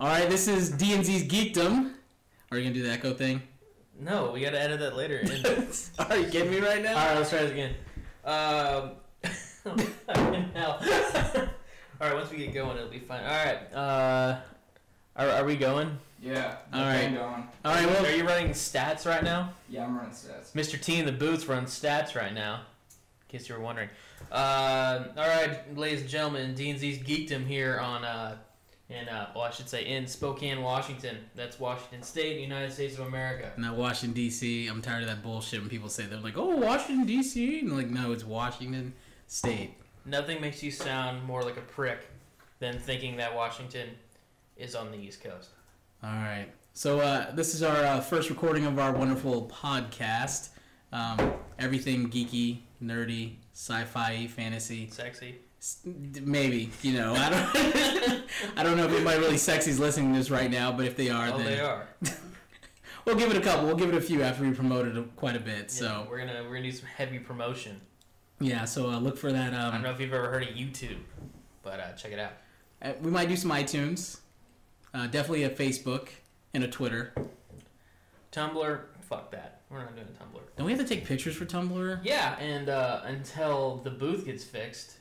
All right, this is ZnD'S GEEKDOM. Are you gonna do the echo thing? No, we gotta edit that later. Are you kidding me right now? All right, let's try this again. Hell. All right, once we get going, it'll be fine. All right. Are we going? Yeah. All right. Going. All right. Well, are you running stats right now? Yeah, I'm running stats. Mr. T in the boots runs stats right now, in case you were wondering. All right, ladies and gentlemen, ZnD'S GEEKDOM here on in Spokane, Washington. That's Washington State, United States of America. not Washington D.C. I'm tired of that bullshit when people say they're like, "Oh, Washington D.C." and like, no, it's Washington State. Nothing makes you sound more like a prick than thinking that Washington is on the East Coast. All right. So this is our first recording of our wonderful podcast. Everything geeky, nerdy, sci-fi, fantasy, Sexy. Maybe, I don't know if anybody really sexy is listening to this right now, but if they are, then they are. We'll give it a couple. We'll give it a few after we promoted it quite a bit. Yeah, so we're gonna do some heavy promotion. Yeah. So look for that. I don't know if you've ever heard of YouTube, but check it out. We might do some iTunes. Definitely a Facebook and a Twitter. Tumblr, fuck that. We're not doing a Tumblr. Don't we have to take pictures for Tumblr? Yeah, and until the booth gets fixed,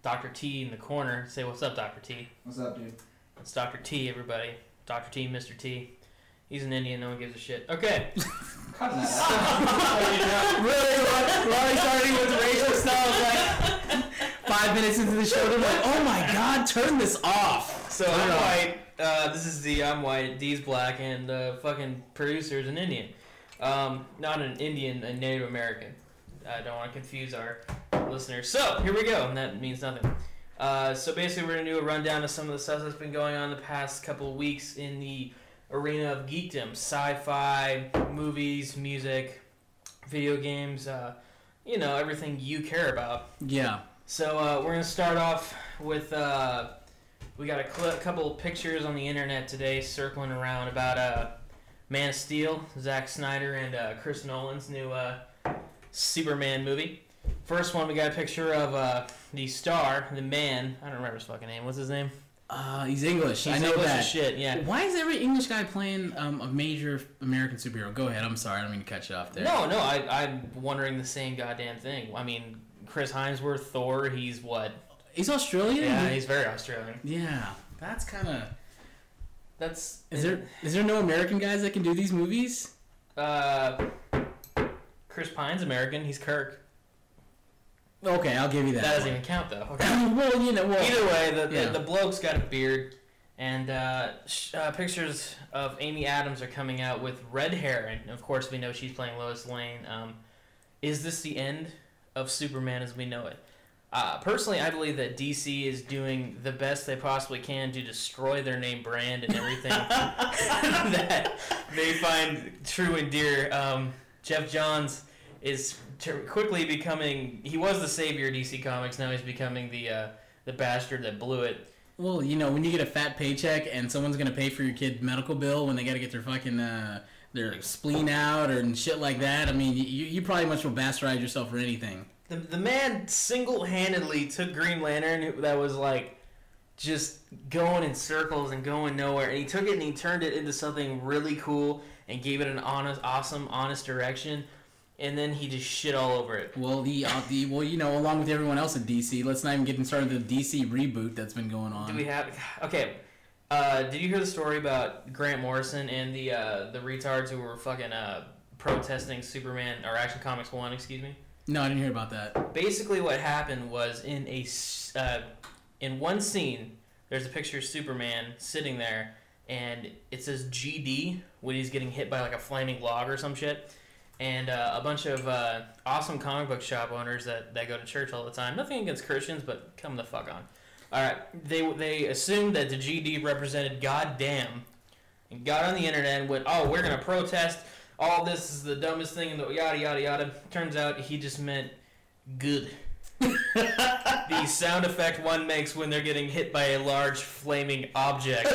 Dr. T in the corner. Say what's up, Dr. T. What's up, dude? It's Dr. T, everybody. Dr. T, Mr. T. He's an Indian, no one gives a shit. Okay. Cut that out. Really? We're already starting with the racial stuff. Like 5 minutes into the show, they're like, "Oh my God, turn this off." So I'm white. This is Z. I'm white. D's black, and the fucking producer's an Indian. Not an Indian, a Native American. I don't want to confuse our listeners. So here we go, and that means nothing. So basically, we're gonna do a rundown of some of the stuff that's been going on the past couple of weeks in the arena of geekdom, sci-fi, movies, music, video games. Everything you care about. Yeah. So we're gonna start off with we got a couple of pictures on the internet today circling around about Man of Steel, Zack Snyder and Chris Nolan's new Superman movie. First one, we got a picture of the star, the man. I don't remember his fucking name. What's his name? He's English. He's I know English that. as shit. Yeah. Why is every English guy playing a major American superhero? Go ahead. I'm sorry. I don't mean to cut you off there. No. I'm wondering the same goddamn thing. I mean, Chris Hemsworth, Thor. He's what? He's Australian. Yeah, he's very Australian. Yeah, that's kind of. That's. Is there no American guys that can do these movies? Chris Pine's American. He's Kirk. Okay, I'll give you that. That doesn't even count though. Okay. Well. Either way, the bloke's got a beard, and pictures of Amy Adams are coming out with red hair, and of course we know she's playing Lois Lane. Is this the end of Superman as we know it? Personally, I believe that DC is doing the best they possibly can to destroy their name brand and everything that they find true and dear. Jeff Johns is quickly becoming. He was the savior of DC Comics. Now he's becoming the bastard that blew it. Well, when you get a fat paycheck and someone's gonna pay for your kid's medical bill when they gotta get their fucking their spleen out or shit like that. I mean, you probably much will bastardize yourself for anything. The man single-handedly took Green Lantern, that was like just going in circles and going nowhere, and he took it and he turned it into something really cool and gave it an awesome, honest direction. And then he just shit all over it. Well, along with everyone else at DC, let's not even get started with the DC reboot that's been going on. Do we have? Okay. Did you hear the story about Grant Morrison and the retards who were fucking protesting Superman or Action Comics 1? Excuse me. No, I didn't hear about that. Basically, what happened was in one scene, there's a picture of Superman sitting there, and it says GD when he's getting hit by like a flaming log or some shit. And a bunch of awesome comic book shop owners that go to church all the time. Nothing against Christians, but come the fuck on. All right, they assumed that the GD represented goddamn, and got on the internet and went, "Oh, we're gonna protest. All this is the dumbest thing in the yada yada yada." Turns out he just meant good. The sound effect one makes when they're getting hit by a large flaming object.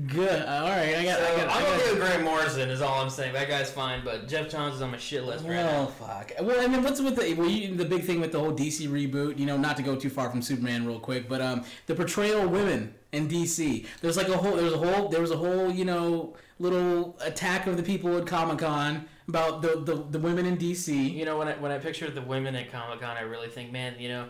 Good. All right. I'm okay with Grant Morrison. Is all I'm saying. That guy's fine, but Jeff Johns is on my shit list right now. Well, fuck. Well, I mean, what's with the big thing with the whole DC reboot? Not to go too far from Superman, real quick, but the portrayal of women in DC. There was a whole, you know, little attack of the people at Comic-Con about the women in DC. You know, when I picture the women at Comic-Con, I really think, man, you know,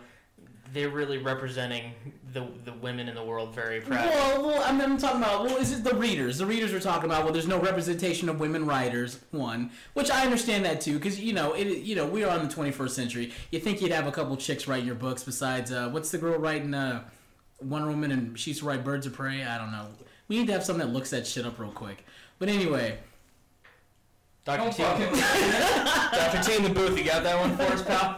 they're really representing the women in the world very proudly. Well, I'm talking about, is it the readers? The readers are talking about, well, there's no representation of women writers, one, which I understand that too, because, you know, we are in the 21st century. You think you'd have a couple chicks writing your books besides, what's the girl writing Wonder Woman, and she used to write Birds of Prey? I don't know. We need to have something that looks that shit up real quick. But anyway. Dr. T in the booth, you got that one for us, pal?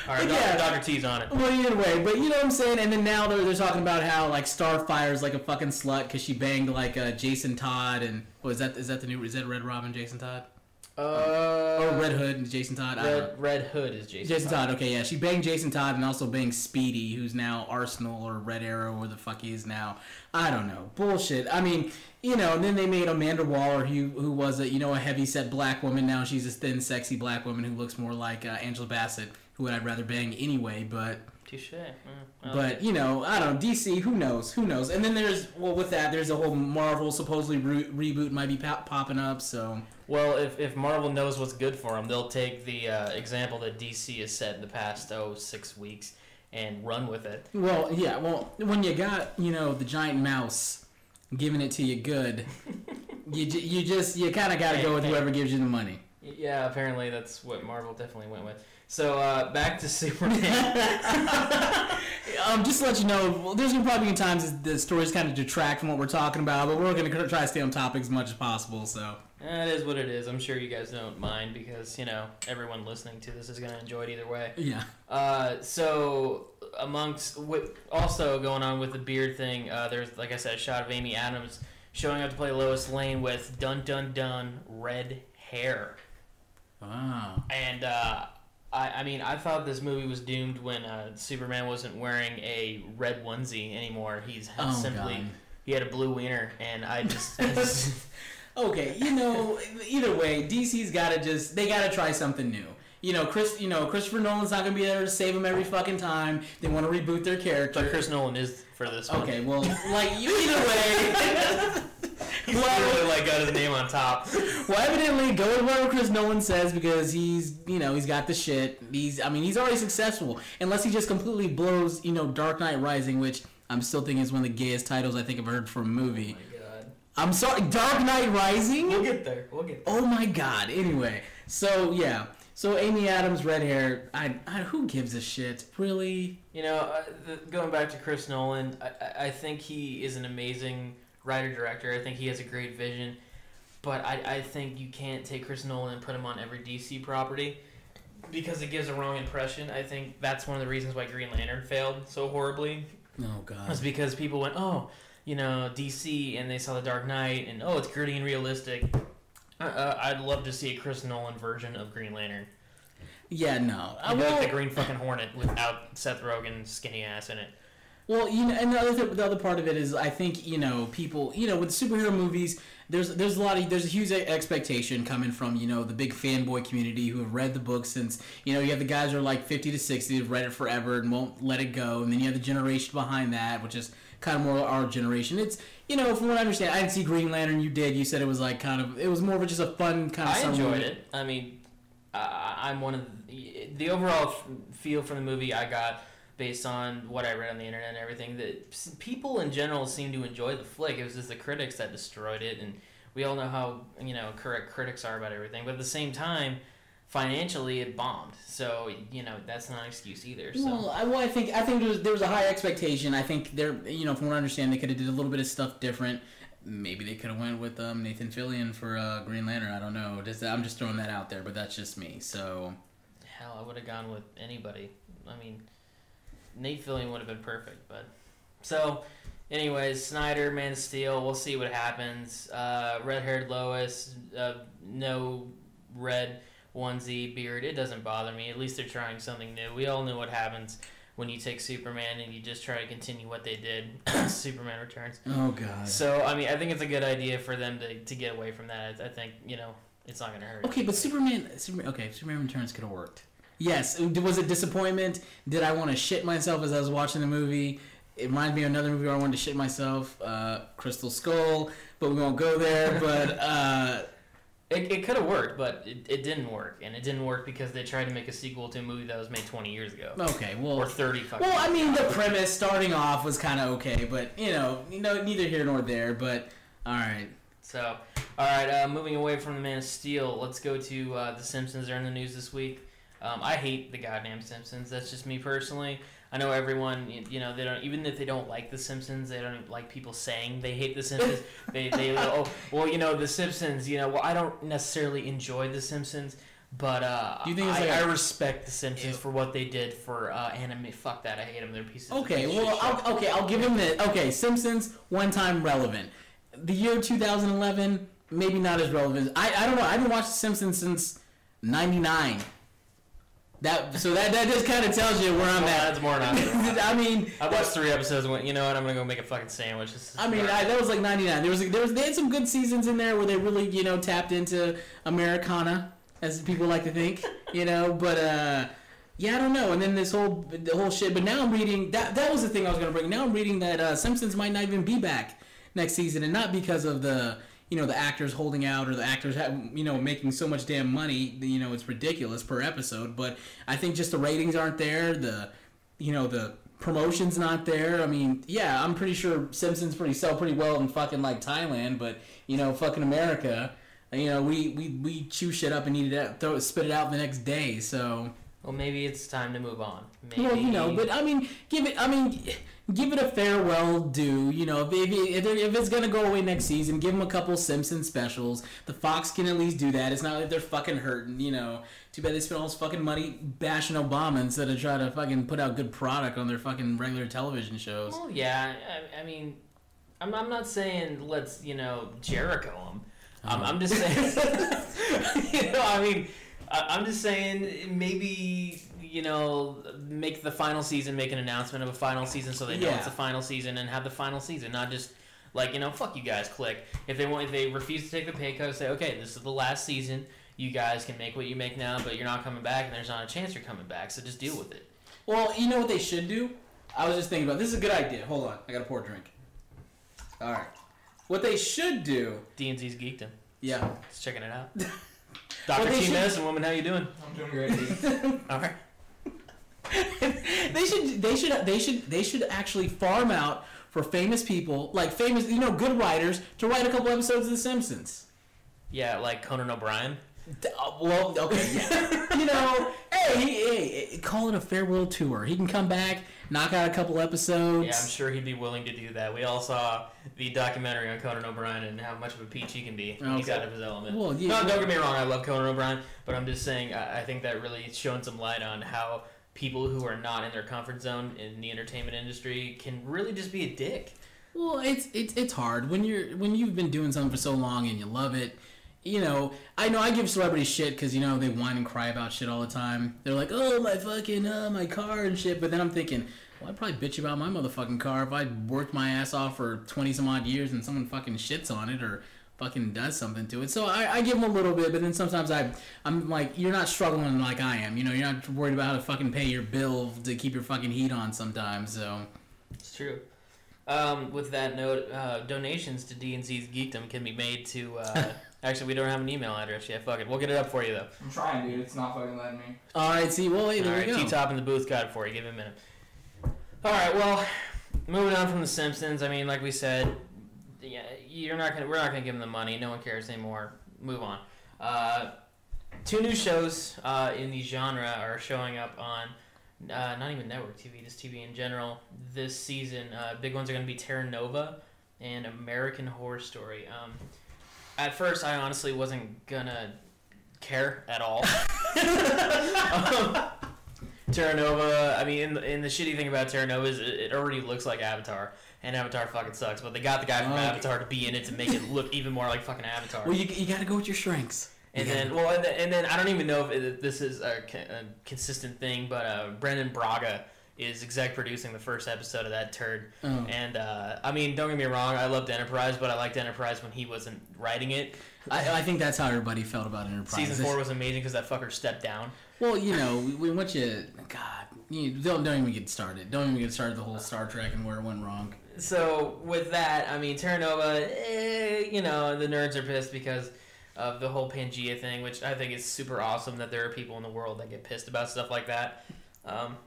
All right, yeah. Dr. T's on it. Well, either way, but you know what I'm saying? And then now they're talking about how, like, Starfire's like a fucking slut because she banged, like, Jason Todd, and, is that Red Robin, Jason Todd? Or Red Hood and Jason Todd? Red Hood is Jason Todd, okay, yeah. She banged Jason Todd and also banged Speedy, who's now Arsenal or Red Arrow, or the fuck he is now. I don't know. Bullshit. I mean, you know, and then they made Amanda Waller, who was a heavy-set black woman. Now she's this thin, sexy black woman who looks more like Angela Bassett, who I'd rather bang anyway, but... Touche. But, you know, I don't know, DC, who knows? And then there's a whole Marvel supposedly reboot might be popping up, so... Well, if Marvel knows what's good for them, they'll take the example that DC has set in the past 6 weeks and run with it. Well, yeah. Well, when you got, you know, the giant mouse giving it to you good, you kind of got to go with whoever gives you the money. Yeah, apparently that's what Marvel definitely went with. So back to Superman. Just to let you know, there's gonna probably be times the stories kind of detract from what we're talking about, but we're gonna try to stay on topic as much as possible. So. It is what it is. I'm sure you guys don't mind because, you know, everyone listening to this is going to enjoy it either way. Yeah. So, also going on with the beard thing, there's, like I said, a shot of Amy Adams showing up to play Lois Lane with dun dun dun red hair. Wow. And, I mean, I thought this movie was doomed when Superman wasn't wearing a red onesie anymore. He had a blue wiener, and I just Okay, you know, either way, DC's they gotta try something new. You know, Christopher Nolan's not gonna be there to save them every fucking time. They want to reboot their character. But Chris Nolan is for this one. Okay, well, like, either way. He's really, got his name on top. Well, evidently, go with whatever Chris Nolan says because he's got the shit. He's already successful. Unless he just completely blows, Dark Knight Rising, which I'm still thinking is one of the gayest titles I think I've heard for a movie. Oh my god. I'm sorry, Dark Knight Rising? We'll get there. Oh my god. Anyway, so yeah. So Amy Adams, red hair. Who gives a shit? Really? Going back to Chris Nolan, I think he is an amazing writer-director. I think he has a great vision. But I think you can't take Chris Nolan and put him on every DC property because it gives a wrong impression. I think that's one of the reasons why Green Lantern failed so horribly. Oh, God. Was because people went, DC, and they saw The Dark Knight, and, it's gritty and realistic. I'd love to see a Chris Nolan version of Green Lantern. Yeah, no. Like the Green fucking Hornet without Seth Rogen's skinny ass in it. Well, and the other part of it is, I think, people, with superhero movies, there's a huge expectation coming from, the big fanboy community who have read the book since, you have the guys who are like 50 to 60 who've read it forever and won't let it go, and then you have the generation behind that, which is kind of more our generation. It's, from what I understand, I didn't see Green Lantern, you did, you said it was like it was more of just a fun kind of I enjoyed it. I mean, I'm one of the overall feel from the movie I got based on what I read on the internet and everything, that people in general seem to enjoy the flick. It was just the critics that destroyed it, and we all know how, correct critics are about everything. But at the same time, financially, it bombed. So, that's not an excuse either. So. Well, I think there was a high expectation. I think from what I understand, they could have did a little bit of stuff different. Maybe they could have went with Nathan Fillion for Green Lantern. I don't know. I'm just throwing that out there, but that's just me. So, hell, I would have gone with anybody. I mean, Nate Fillion would have been perfect, but so. Anyways, Snyder, Man of Steel. We'll see what happens. Red-haired Lois, no red onesie, beard. It doesn't bother me. At least they're trying something new. We all know what happens when you take Superman and you just try to continue what they did. Superman Returns. Oh God. So I think it's a good idea for them to get away from that. I think it's not gonna hurt. Okay, but Superman Returns could have worked. Yes. Was it disappointment? Did I want to shit myself as I was watching the movie? it reminds me of another movie where I wanted to shit myself, Crystal Skull, but we won't go there. But it could have worked, but it didn't work, and it didn't work because they tried to make a sequel to a movie that was made 20 years ago. Okay, well, or 30 fucking. Well, I mean, the premise starting off was kind of okay, but neither here nor there. But all right. So, all right, moving away from the Man of Steel, let's go to The Simpsons. They're in the news this week. I hate the goddamn Simpsons. That's just me personally. I know everyone, they don't, even if they don't like The Simpsons, they don't like people saying they hate The Simpsons. they The Simpsons, well, I don't necessarily enjoy The Simpsons, but do you think I respect The Simpsons for what they did for anime. Fuck that, I hate them. They're pieces of shit. I'll give them that. Okay, Simpsons, one time relevant. The year 2011, maybe not as relevant. I don't know. I haven't watched The Simpsons since '99. That just kind of tells you where I'm at. That's more than I mean, I watched 3 episodes and went, you know what? I'm gonna go make a fucking sandwich. That was like '99. They had some good seasons in there where they really tapped into Americana, as people like to think. But I don't know. And then the whole shit. But now I'm reading that was the thing I was gonna bring. Now I'm reading that Simpsons might not even be back next season, and not because of the actors holding out or the actors making so much damn money, it's ridiculous per episode, but I think just the ratings aren't there, the promotion's not there. I mean, yeah, I'm pretty sure Simpsons sell pretty well in fucking like Thailand, but fucking America, we chew shit up and eat it out, spit it out the next day, so. Well, maybe it's time to move on. Maybe. Well, but give it a farewell due. If it's gonna go away next season, give them a couple Simpsons specials. The Fox can at least do that. It's not like they're fucking hurting. Too bad they spent all this fucking money bashing Obama instead of trying to fucking put out good product on their fucking regular television shows. Well, yeah. I mean, I'm not saying let's Jericho them. I'm just saying. I'm just saying maybe, make the final season, make an announcement of a final season so they know it's the final season and have the final season, not just like, fuck you guys, click. If they refuse to take the pay cut, say, okay, this is the last season, you guys can make what you make now, but you're not coming back and there's not a chance you're coming back, so just deal with it. Well, you know what they should do? I was just thinking about, this is a good idea. Hold on, I gotta pour a drink. Alright. What they should do... ZnD'S GEEKDOM. Yeah. Just checking it out. Dr. T. Medicine Woman, how you doing? I'm doing great. All right. They should actually farm out for famous people, like famous, good writers, to write a couple episodes of The Simpsons. Yeah, like Conan O'Brien. Well, okay, yeah. Hey, call it a farewell tour. He can come back, knock out a couple episodes. Yeah, I'm sure he'd be willing to do that. We all saw the documentary on Conan O'Brien and how much of a peach he can be when he's out of his element. Well, yeah. No, don't get me wrong, I love Conan O'Brien, but I'm just saying I think that really is showing some light on how people who are not in their comfort zone in the entertainment industry can really just be a dick. Well, it's hard when you've been doing something for so long and you love it. I know I give celebrities shit because, they whine and cry about shit all the time. They're like, oh, my fucking, my car and shit. But then I'm thinking, well, I'd probably bitch about my motherfucking car if I worked my ass off for 20-some-odd years and someone fucking shits on it or fucking does something to it. So I give them a little bit, but then sometimes I'm like, you're not struggling like I am. You're not worried about how to fucking pay your bill to keep your fucking heat on sometimes, so. It's true. With that note, donations to ZnD'S GEEKDOM can be made to... Actually, we don't have an email address yet. Fuck it. We'll get it up for you, though. I'm trying, dude. It's not fucking letting me. All right, see. Well, hey, there we go. T-Top in the booth got it for you. Give it a minute. All right, well, moving on from The Simpsons. I mean, like we said, we're not gonna give them the money. No one cares anymore. Move on. 2 new shows in the genre are showing up on not even network TV, just TV in general this season. Big ones are going to be Terra Nova and American Horror Story. At first, I honestly wasn't gonna care at all. Terra Nova, I mean, and the shitty thing about Terra Nova is it already looks like Avatar, and Avatar fucking sucks, but they got the guy from Avatar to be in it to make it look even more like fucking Avatar. Well, you gotta go with your strengths. And then I don't even know if this is a consistent thing, but Brendan Braga is exec producing the first episode of that turd. Oh. And, I mean, don't get me wrong, I loved Enterprise, but I liked Enterprise when he wasn't writing it. I think that's how everybody felt about Enterprise. Season 4 was amazing because that fucker stepped down. Well, we want you... God, don't even get started. Don't even get started the whole Star Trek and where it went wrong. So with that, I mean, Terra Nova, the nerds are pissed because of the whole Pangea thing, which I think is super awesome that there are people in the world that get pissed about stuff like that.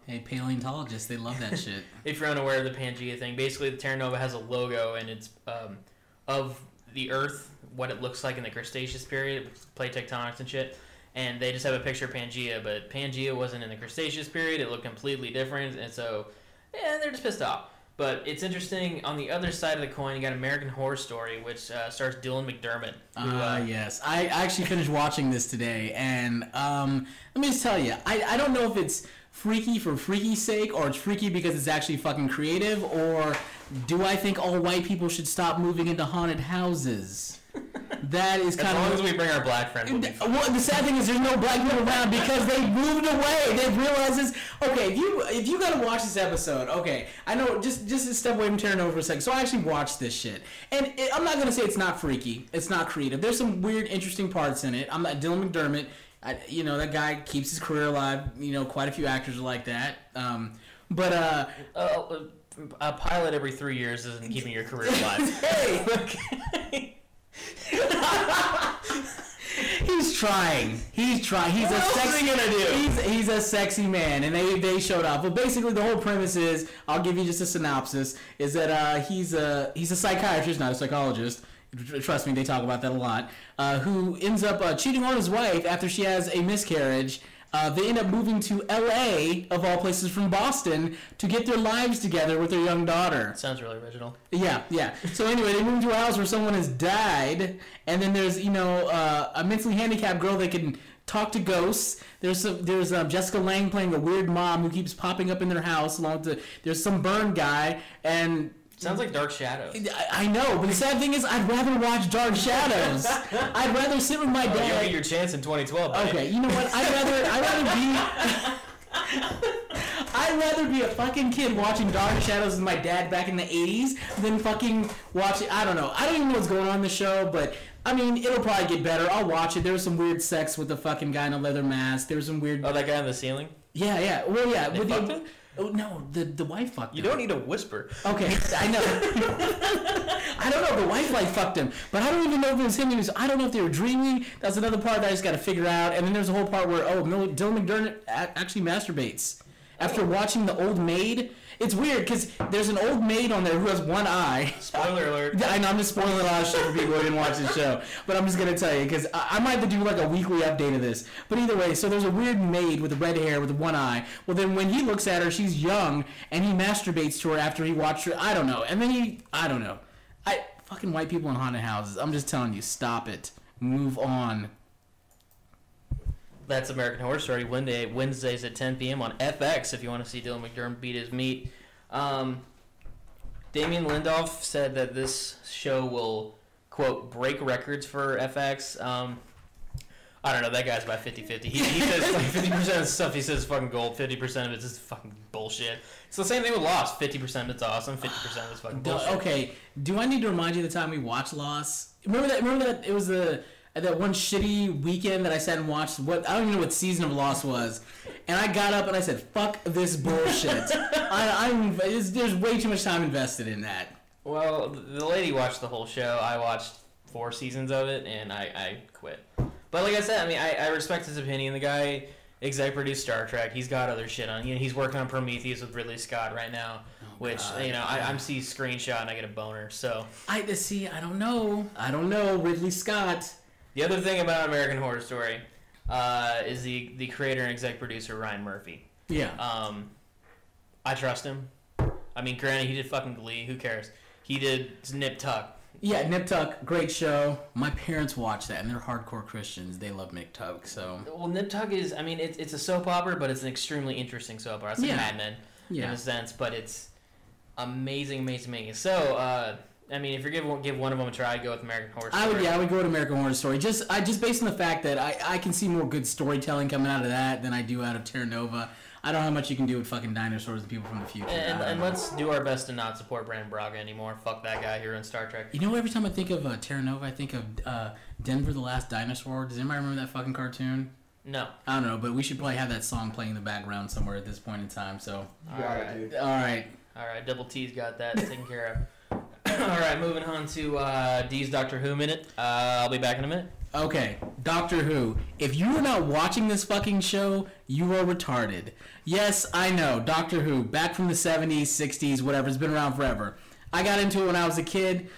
Hey, paleontologists, they love that shit. If you're unaware of the Pangea thing, basically the Terra Nova has a logo, and it's of the Earth, what it looks like in the Cretaceous period, plate tectonics and shit. And they just have a picture of Pangea, but Pangea wasn't in the Cretaceous period. It looked completely different, and so, they're just pissed off. But it's interesting, on the other side of the coin, you got American Horror Story, which stars Dylan McDermott. Yes. I actually finished watching this today, and let me just tell you, I don't know if it's freaky for freaky's sake, or it's freaky because it's actually fucking creative, or do I think all white people should stop moving into haunted houses? That is kind of... As long as we bring our black friends. Well, the sad thing is there's no black people around because they moved away. They realized this. Okay, if you gotta watch this episode, okay, I know, just to step away from Terra Nova for a second. So I actually watched this shit. And I'm not gonna say it's not freaky. It's not creative. There's some weird, interesting parts in it. I'm not Dylan McDermott. That guy keeps his career alive. Quite a few actors are like that. A pilot every 3 years isn't keeping your career alive. Hey! Okay. He's trying. He's what else is he gonna do? He's a sexy man, and they showed up. Well, basically, the whole premise is, I'll give you just a synopsis, is that he's a psychiatrist, not a psychologist. Trust me, they talk about that a lot. Who ends up cheating on his wife after she has a miscarriage. They end up moving to L.A., of all places, from Boston, to get their lives together with their young daughter. Sounds really original. Yeah. So anyway, they move to a house where someone has died, and then there's, a mentally handicapped girl that can talk to ghosts. There's Jessica Lange playing a weird mom who keeps popping up in their house. There's some burned guy, and... Sounds like Dark Shadows. I know, but the sad thing is, I'd rather watch Dark Shadows. I'd rather sit with my dad. You'll get your chance in 2012. Buddy. Okay, you know what? I'd rather be a fucking kid watching Dark Shadows with my dad back in the 80s than fucking watching. I don't know. I don't even know what's going on in the show, but I mean, it'll probably get better. I'll watch it. There was some weird sex with the fucking guy in a leather mask. There was some weird. Oh, that guy on the ceiling. Yeah. Well, yeah. They fucked him? Oh, no, the wife fucked him. You don't need to whisper. Okay, I know. I don't know. The wife fucked him, but I don't even know if it was him. I don't know if they were dreaming. That's another part that I just got to figure out. And then there's a whole part where Dylan McDermott actually masturbates after watching The Old Maid. It's weird because there's an old maid on there who has one eye. Spoiler alert. I know, I'm just spoiling a lot of shit for people who didn't watch the show. But I'm just going to tell you because I might have to do like a weekly update of this. But either way, so there's a weird maid with red hair with one eye. Well, then when he looks at her, she's young, and he masturbates to her after he watched her. I don't know. And then I don't know. Fucking white people in haunted houses. I'm just telling you, stop it. Move on. That's American Horror Story. Wednesdays at 10 p.m. on FX if you want to see Dylan McDermott beat his meat. Damien Lindelof said that this show will, quote, break records for FX. I don't know. That guy's about 50-50. He says like 50% of the stuff he says is fucking gold. 50% of it's just fucking bullshit. It's the same thing with Lost. 50% of it's awesome. 50% of it's fucking bullshit. Okay. Do I need to remind you of the time we watched Lost? Remember that it was that one shitty weekend that I sat and watched I don't even know what season of Lost was, and I got up and I said, "Fuck this bullshit." There's way too much time invested in that. Well, the lady watched the whole show. I watched 4 seasons of it, and I quit. But like I said, I mean, I respect his opinion. The guy exec produced Star Trek. He's got other shit on. He's working on Prometheus with Ridley Scott right now. Which, I see screenshot and I get a boner. So I don't know Ridley Scott. The other thing about American Horror Story is the creator and exec producer, Ryan Murphy. Yeah. I trust him. I mean, granted, he did fucking Glee. Who cares? He did Nip Tuck. Yeah, Nip Tuck, great show. My parents watch that, and they're hardcore Christians. They love Nip Tuck, so... Well, Nip Tuck is, I mean, it's a soap opera, but it's an extremely interesting soap opera. It's like Mad Men, in a sense, but it's amazing. So, I mean, if you're going to give one of them a try, I'd go with American Horror Story. I would go with American Horror Story. Just based on the fact that I can see more good storytelling coming out of that than I do out of Terra Nova. I don't know how much you can do with fucking dinosaurs and people from the future. And let's do our best to not support Brannon Braga anymore. Fuck that guy here in Star Trek. You know, every time I think of Terra Nova, I think of Denver the Last Dinosaur. Does anybody remember that fucking cartoon? No. I don't know, but we should probably have that song playing in the background somewhere at this point in time. So. Dude. All right. All right. Double T's got that taken care of. All right. Moving on to D's Doctor Who minute. I'll be back in a minute. Okay, Doctor Who. If you are not watching this fucking show, you are retarded. Yes, I know. Doctor Who, back from the 70s, 60s, whatever. It's been around forever. I got into it when I was a kid.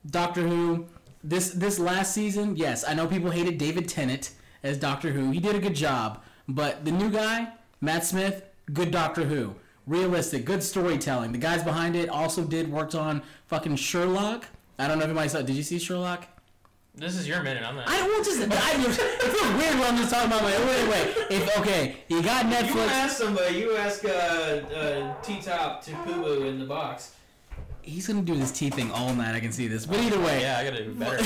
Doctor Who. This last season, yes, I know people hated David Tennant as Doctor Who. He did a good job. But the new guy, Matt Smith, good Doctor Who. Realistic, good storytelling. The guys behind it also worked on fucking Sherlock. I don't know if anybody saw it. Did you see Sherlock? This is your minute. I'm not. I don't want to. It feels weird when I'm just talking about my. Wait. You got Netflix. You ask somebody. You ask T-Top to Poo-Boo in the box. He's gonna do his T thing all night. I can see this. But either way. Yeah, I gotta do better.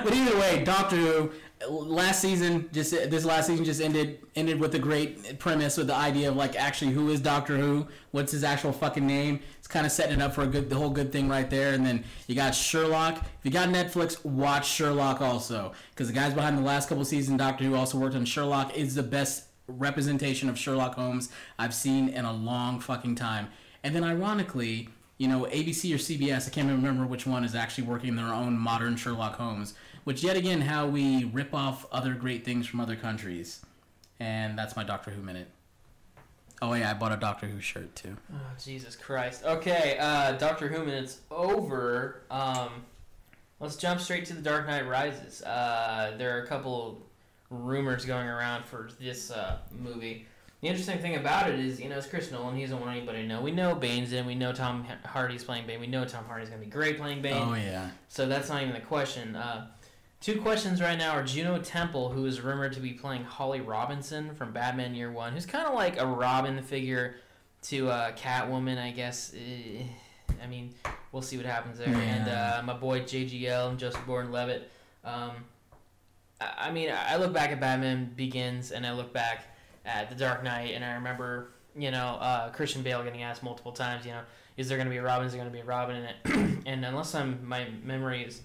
But either way, Doctor Who. This last season just ended with a great premise with the idea of like actually who is Doctor Who, what's his actual fucking name. It's kind of setting it up for the whole good thing right there. And then you got Sherlock. If you got Netflix, watch Sherlock also, because the guys behind the last couple seasons Doctor Who also worked on Sherlock. Is the best representation of Sherlock Holmes I've seen in a long fucking time. And then ironically, ABC or CBS, I can't remember which one, is actually working their own modern Sherlock Holmes. Which, yet again, how we rip off other great things from other countries. And that's my Doctor Who minute. Oh, yeah, I bought a Doctor Who shirt, too. Oh, Jesus Christ. Okay, Doctor Who minute's over. Let's jump straight to The Dark Knight Rises. There are a couple rumors going around for this movie. The interesting thing about it is, it's Chris Nolan. He doesn't want anybody to know. We know Bane's in. We know Tom Hardy's playing Bane. We know Tom Hardy's going to be great playing Bane. Oh, yeah. So that's not even the question. Two questions right now are Juno Temple, who is rumored to be playing Holly Robinson from Batman Year One, who's kind of like a Robin figure to Catwoman, I guess. I mean, we'll see what happens there. Yeah. And my boy JGL and Joseph Gordon-Levitt. I look back at Batman Begins, and I look back at The Dark Knight, and I remember, Christian Bale getting asked multiple times, is there going to be a Robin? Is there going to be a Robin in it? And unless my memory is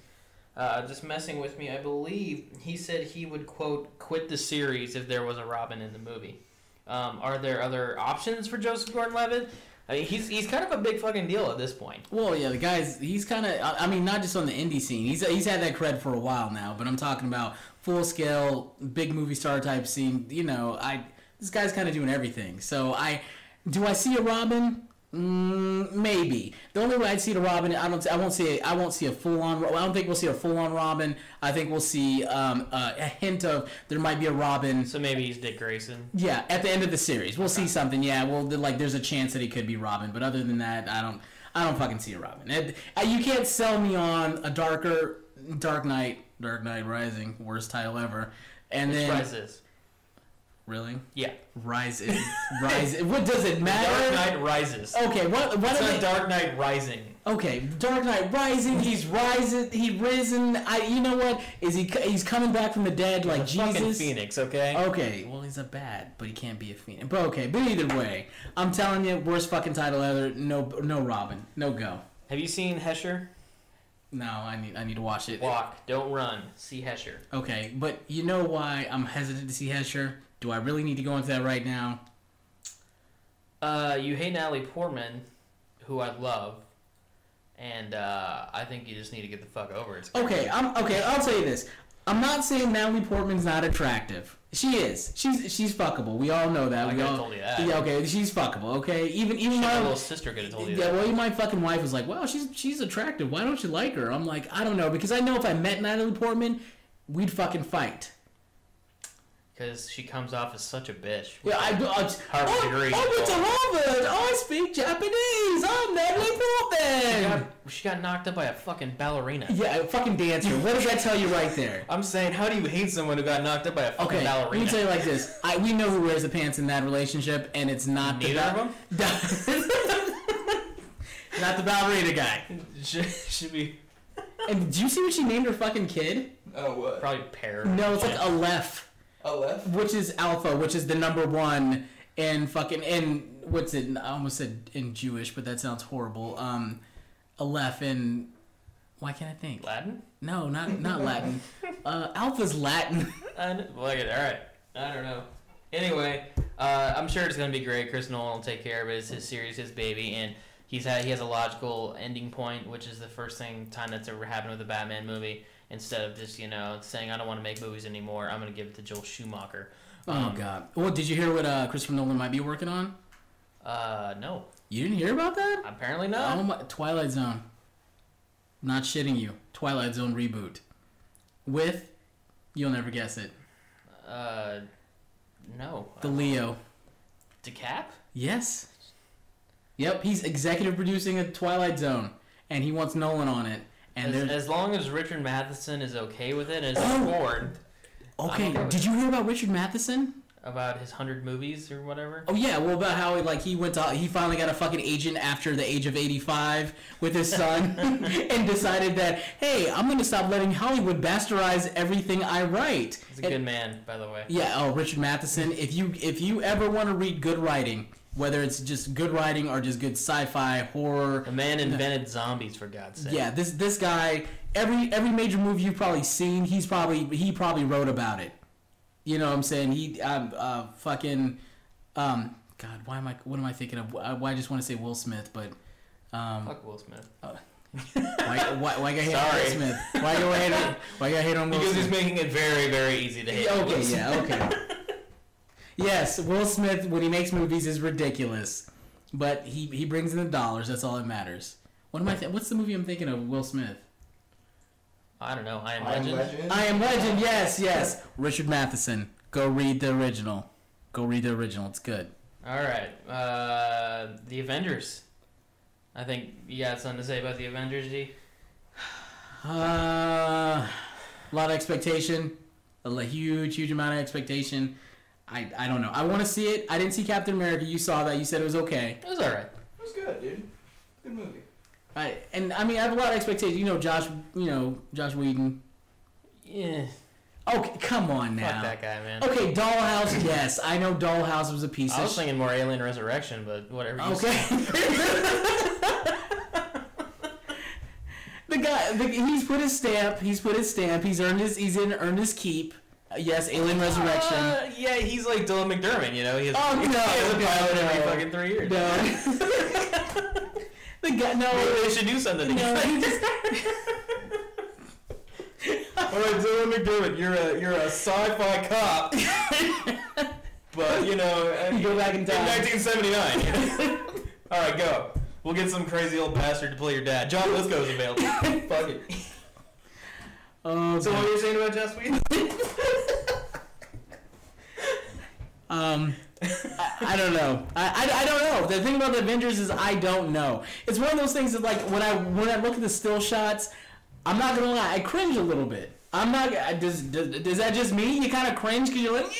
just messing with me, I believe he said he would, quote, quit the series if there was a Robin in the movie. Are there other options for Joseph Gordon-Levitt? I mean, he's kind of a big fucking deal at this point. Well, yeah, the guy's, he's kind of, not just on the indie scene. He's had that cred for a while now, but I'm talking about full-scale, big movie star type scene. This guy's kind of doing everything. So do I see a Robin? Maybe. The only way I'd see the Robin, I won't see a full on. I don't think we'll see a full on Robin. I think we'll see a hint of there might be a Robin. So maybe he's Dick Grayson. Yeah, at the end of the series, we'll see something. Yeah, there's a chance that he could be Robin, but other than that, I don't fucking see a Robin. You can't sell me on a Dark Knight Rising, worst title ever, and Which then Rises. Really? Yeah. Rise. What does it matter? Dark Knight Rises. Okay, what it's not Dark Knight Rising. Okay, Dark Knight Rising. He's risen. You know what? He's coming back from the dead like he's Jesus. Fucking Phoenix. Okay. Okay. Well, he's a bad, but he can't be a Phoenix. But okay. But either way, I'm telling you, worst fucking title ever. No Robin. No go. Have you seen Hesher? No, I need to watch it. Walk, don't run. See Hesher. Okay, but you know why I'm hesitant to see Hesher? Do I really need to go into that right now? You hate Natalie Portman, who I love, and I think you just need to get the fuck over it. Okay, I'll tell you this. I'm not saying Natalie Portman's not attractive. She is. She's fuckable. We all know that. I could have told you that. Yeah, okay, she's fuckable. Okay, even my little sister could have told you that. Yeah, well, my fucking wife was like, "Wow, she's attractive. Why don't you like her?" I'm like, I don't know, because I know if I met Natalie Portman, we'd fucking fight. Because she comes off as such a bitch. Yeah, Harvard degree. I went to Harvard. I speak Japanese. I'm Natalie Portman. She got knocked up by a fucking ballerina. Yeah, a fucking dancer. What does that tell you right there? I'm saying, how do you hate someone who got knocked up by a fucking ballerina? Let me tell you like this. We know who wears the pants in that relationship, and it's not Neither of them? Not the ballerina guy. Should be. And did you see what she named her fucking kid? Oh, what? Probably Pear. No, it's like Aleph. Aleph? Which is Alpha, which is the number one in what's it? I almost said in Jewish, but that sounds horrible. Aleph in Why can't I think? Latin? No, not Latin. Alpha's Latin. Look at it. All right. I don't know. Anyway, I'm sure it's gonna be great. Chris Nolan will take care of it. It's his series, his baby, and he has a logical ending point, which is the first time that's ever happened with a Batman movie. Instead of just saying I don't want to make movies anymore, I'm gonna give it to Joel Schumacher. Oh God! Well, did you hear what Christopher Nolan might be working on? No. You didn't hear about that? Apparently not. Oh my, Twilight Zone. Not shitting you. Twilight Zone reboot. With, you'll never guess it. No. The Leo. DeCap? Yes. Yep, he's executive producing a Twilight Zone, and he wants Nolan on it. And as long as Richard Matheson is okay with it and is on board. Okay, did you hear about Richard Matheson? About his 100 movies or whatever? Oh yeah, well about how he finally got a fucking agent after the age of 85 with his son and decided that, hey, I'm gonna stop letting Hollywood bastardize everything I write. He's a good man, by the way. Yeah, Richard Matheson. If you ever want to read good writing, whether it's just good writing or just good sci-fi, horror. The man invented zombies, for God's sake. Yeah, this guy, every major movie you've probably seen, he probably wrote about it. You know what I'm saying? God, what am I thinking of? I just want to say Will Smith, but fuck Will Smith. why got hate on Will Smith? Why got hate on Will Smith? Because he's making it very, very easy to hate on Will Smith. Okay. Yes, Will Smith, when he makes movies, is ridiculous. But he brings in the dollars. That's all that matters. What's the movie I'm thinking of, Will Smith? I don't know. I Am Legend? I Am Legend, yes. Richard Matheson. Go read the original. It's good. All right. The Avengers. I think you got something to say about the Avengers, D? A lot of expectation. A huge amount of expectation. I don't know. I want to see it. I didn't see Captain America. You saw that. You said it was okay. It was all right. It was good, dude. Good movie. I have a lot of expectations. Josh Whedon. Yeah. Okay, come on now. Fuck that guy, man. Okay, Dollhouse, yes. I know Dollhouse was a piece of I was thinking more Alien Resurrection, but whatever you say. The guy, he's put his stamp. He's earned his keep. Yes, Alien Resurrection. Yeah, he's like Dylan McDermott, He has, he has a pilot every fucking 3 years. No. The guy, no. Maybe they should do something together. All right, Dylan McDermott, you're a sci-fi cop, but you go back in time. In 1979. All right, go. We'll get some crazy old bastard to play your dad. John Lithgow's available. Fuck it. Oh, so what were you saying about Joss Whedon? I don't know. I don't know. The thing about the Avengers is I don't know. It's one of those things that when I look at the still shots, I'm not gonna lie, I cringe a little bit. I'm not. Does that just me? You kind of cringe because you're like,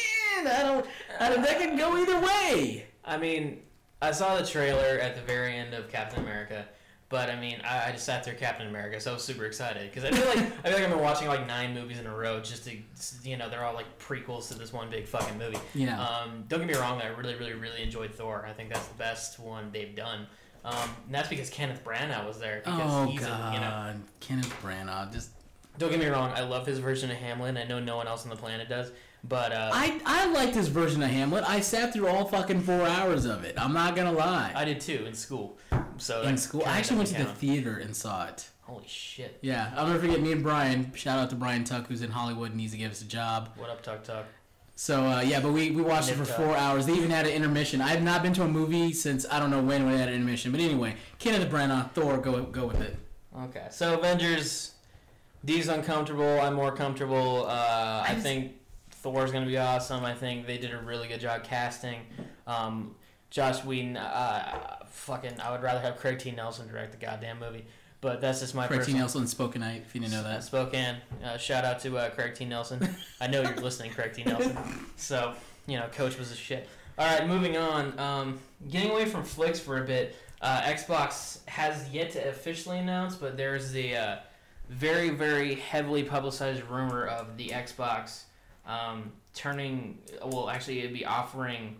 yeah, that can go either way. I mean, I saw the trailer at the very end of Captain America, but I mean, I just sat through Captain America, so I was super excited because I feel like I've been watching like 9 movies in a row just to, they're all like prequels to this one big fucking movie. Yeah. Don't get me wrong, I really enjoyed Thor. I think that's the best one they've done. And that's because Kenneth Branagh was there. Because he's God, Kenneth Branagh just. Don't get me wrong, I love his version of Hamlet. I know no one else on the planet does, but I liked his version of Hamlet. I sat through all fucking 4 hours of it. I'm not gonna lie. I did too in school. So in school, I actually went to the theater and saw it. Holy shit! Yeah, I'll never forget. Me and Brian. Shout out to Brian Tuck, who's in Hollywood and needs to give us a job. What up, Tuck? So but we watched it for 4 hours. They even had an intermission. I have not been to a movie since I don't know when we had an intermission. But anyway, Kenneth Branagh, Thor, go with it. Okay, so Avengers. D's uncomfortable. I'm more comfortable. I think Thor's gonna be awesome. I think they did a really good job casting. Joss Whedon. I would rather have Craig T. Nelson direct the goddamn movie. But that's just my Craig personal... T. Nelson, Spokenite, if you didn't know that. Spokane. Shout out to Craig T. Nelson. I know you're listening, Craig T. Nelson. So, Coach was a shit. All right, moving on. Getting away from flicks for a bit. Xbox has yet to officially announce, but there's the very, very heavily publicized rumor of the Xbox it'd be offering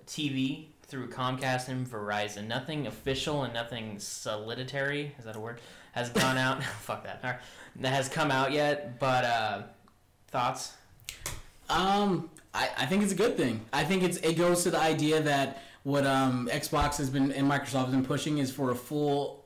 TV through Comcast and Verizon. Nothing official and nothing solitary, is that a word? has gone out. Fuck that. That has come out yet, but thoughts? I think it's a good thing. I think it goes to the idea that what Xbox has been and Microsoft has been pushing is for a full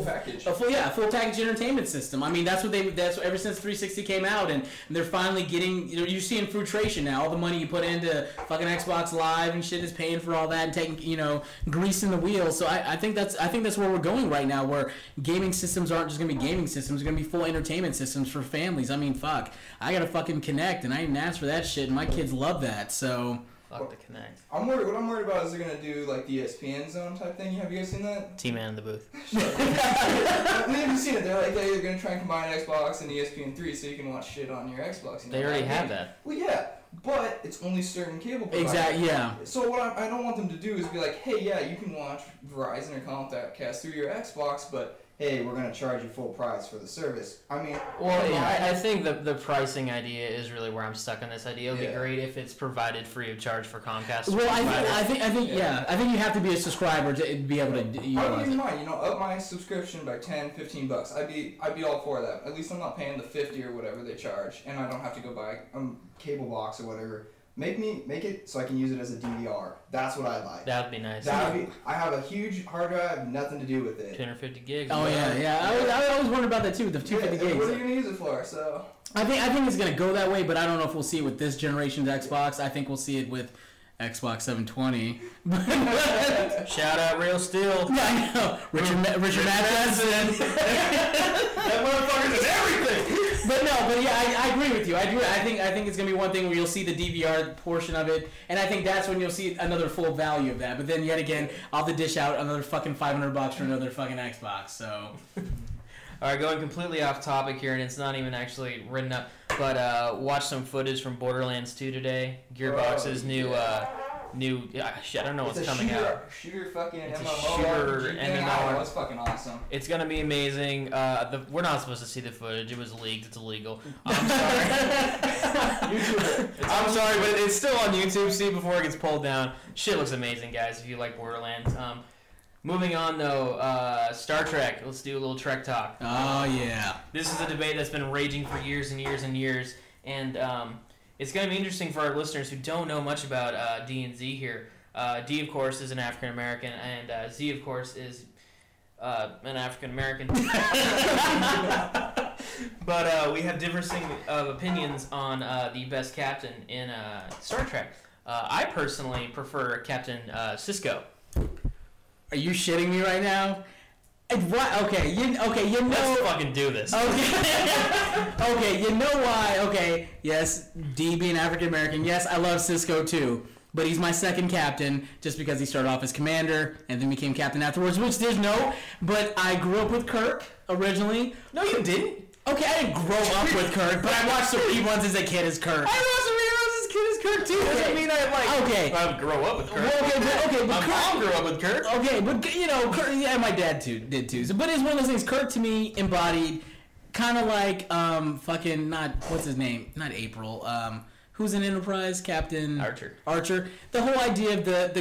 package. A full package entertainment system. I mean, that's what ever since 360 came out, and they're finally getting. You're seeing fruition now. All the money you put into fucking Xbox Live and shit is paying for all that and taking greasing the wheels. So I think that's where we're going right now, where gaming systems aren't just gonna be gaming systems; they're gonna be full entertainment systems for families. I mean, fuck, I got a fucking Kinect, and I didn't ask for that shit, and my kids love that. So. Fuck the Kinect. What I'm worried about is they're gonna do like the ESPN Zone type thing. Have you guys seen that? T-Man in the booth. Have you seen it? They're like, yeah, you're gonna try and combine Xbox and ESPN3 so you can watch shit on your Xbox. They already have that. Well, yeah, but it's only certain cable providers. Exactly. Yeah. So what I don't want them to do is be like, hey, yeah, you can watch Verizon or Comcast through your Xbox, but hey, we're gonna charge you full price for the service. I mean, well, yeah, I think the pricing idea is really where I'm stuck on this idea. It would be great if it's provided free of charge for Comcast. Well, I think you have to be a subscriber to be able to utilize I wouldn't even mind, up my subscription by $10-15. I'd be all for that. At least I'm not paying the $50 or whatever they charge, and I don't have to go buy a cable box or whatever. Make it so I can use it as a DVR. That's what I like. That would be nice. I have a huge hard drive, nothing to do with it. 250 gigs. Oh yeah. I always wondered about that too. The 250 gigs. What are you gonna use it for? So. I think it's gonna go that way, but I don't know if we'll see it with this generation's Xbox. I think we'll see it with Xbox 720. Shout out Real Steel. Yeah, I know. Richard Matheson. That motherfucker's in everything. But yeah, I agree with you. I think it's gonna be one thing where you'll see the DVR portion of it, and I think that's when you'll see another full value of that. But then yet again, I'll have to dish out another fucking $500 for another fucking Xbox. So. All right, going completely off topic here, and it's not even actually written up, but watch some footage from Borderlands 2 today. Gearbox's new shit. I don't know what's coming out. Shooter fucking it's MMO. Shooter MMO. That's fucking awesome. It's gonna be amazing. We're not supposed to see the footage. It was leaked. It's illegal. I'm sorry. I'm sorry, but it's still on YouTube. See before it gets pulled down. Shit looks amazing, guys. If you like Borderlands. Moving on though, Star Trek. Let's do a little Trek talk. Oh yeah. This is a debate that's been raging for years and years and years, and it's going to be interesting for our listeners who don't know much about D and Z here. D, of course, is an African American, and Z, of course, is an African American. But we have differing opinions on the best captain in Star Trek. I personally prefer Captain Sisko. Are you shitting me right now? What? Okay, you know. Let's fucking do this. Okay. Okay, you know why? Okay, yes, D being African American. Yes, I love Cisco too, but he's my second captain just because he started off as commander and then became captain afterwards. Which there's no. But I grew up with Kirk originally. No, you didn't. Okay, I didn't grow up with Kirk, but I watched the reruns as a kid as Kirk. I watched the reruns as a kid as Kirk too. Okay. Doesn't mean I grow up with Kirk. Well, but my mom grew up with Kirk. Okay, but Kirk, yeah, my dad did too. So, but it's one of those things. Kirk to me embodied kind of like fucking not what's his name? Not April. Who's in Enterprise? Captain Archer. The whole idea of the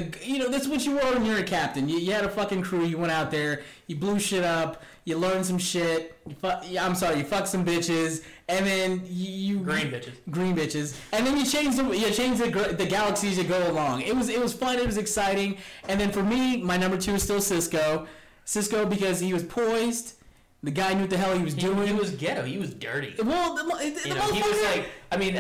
that's what you were when you're a captain. You had a fucking crew. You went out there. You blew shit up. You learned some shit. You fucked some bitches, and then you green bitches, and then you changed the galaxies to go along. It was fun. It was exciting, and then for me, my number 2 is still Cisco. Cisco because he was poised. The guy knew what the hell he was doing. He was ghetto. He was dirty. Well, he was like, I mean,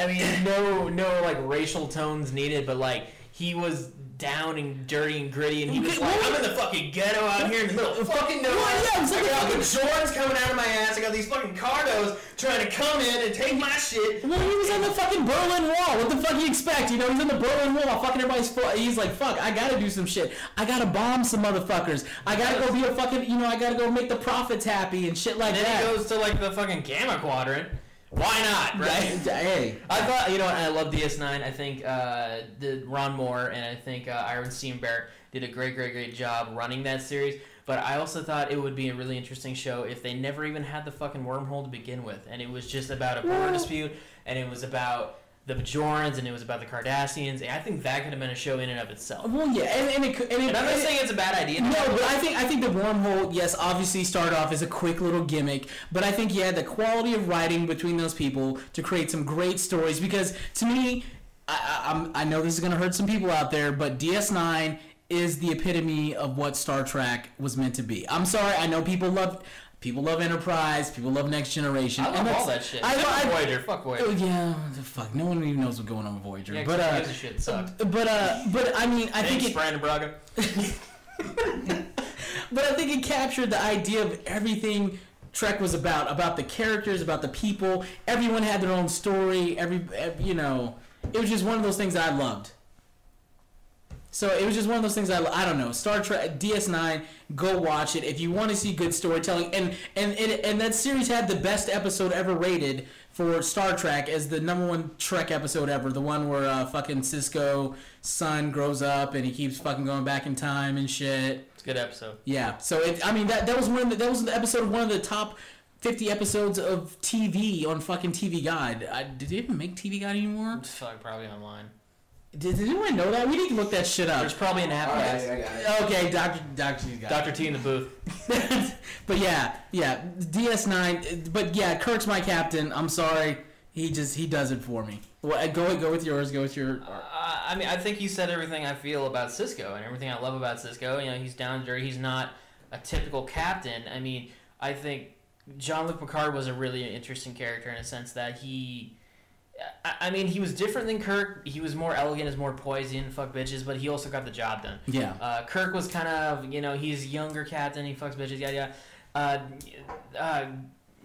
no like racial tones needed, but like he was down and dirty and gritty, and he was like, I'm in the fucking ghetto out here in the middle of fucking nowhere. I got the Jordans coming out of my ass. I got these fucking cardos trying to come in and take my shit. Well, he was on the fucking Berlin Wall. What the fuck you expect? He's on the Berlin Wall while fucking everybody's he's like, fuck, I gotta do some shit. I gotta bomb some motherfuckers. I gotta go be a fucking, I gotta go make the prophets happy and shit like that. And then he goes to like the fucking Gamma Quadrant. Why not, right? Hey. I thought, and I love DS9. I think Ron Moore and I think Aaron Steenberg did a great job running that series. But I also thought it would be a really interesting show if they never even had the fucking wormhole to begin with. And it was just about a border dispute, and it was about the Bajorans and it was about the Cardassians. I think that could have been a show in and of itself. Well, yeah, and I'm not saying it's a bad idea. No, but I think the wormhole, yes, obviously started off as a quick little gimmick, but I think he had the quality of writing between those people to create some great stories. Because to me, I know this is gonna hurt some people out there, but DS9 is the epitome of what Star Trek was meant to be. I'm sorry, I know people love Enterprise, people love Next Generation. I love all that shit. Voyager, fuck Voyager. Yeah, fuck. No one even knows what's going on with Voyager. Yeah, but shit sucked. But I mean, I think Brandon Braga. But I think it captured the idea of everything Trek was about the characters, about the people. Everyone had their own story. You know, it was just one of those things that I loved. So it was just one of those things I don't know. Star Trek DS9, go watch it if you want to see good storytelling. And that series had the best episode ever rated for Star Trek as the #1 Trek episode ever. The one where fucking Cisco's son grows up and he keeps fucking going back in time and shit. It's a good episode. Yeah. So that was the episode of one of the top 50 episodes of TV on fucking TV Guide. Did they even make TV Guide anymore? It's probably online. Did anyone know that? We need to look that shit up. There's probably an app. Okay, Dr. T in the booth. But yeah, DS9. But yeah, Kirk's my captain. I'm sorry, he does it for me. Well, go with yours. Go with your. I mean, I think you said everything I feel about Cisco and everything I love about Cisco. You know, he's down there. He's not a typical captain. I mean, I think Jean-Luc Picard was a really interesting character in a sense that he was different than Kirk. He was more elegant, is more poised, he didn't fuck bitches, but he also got the job done. Yeah. Kirk was kind of, you know, he's younger captain, he fucks bitches,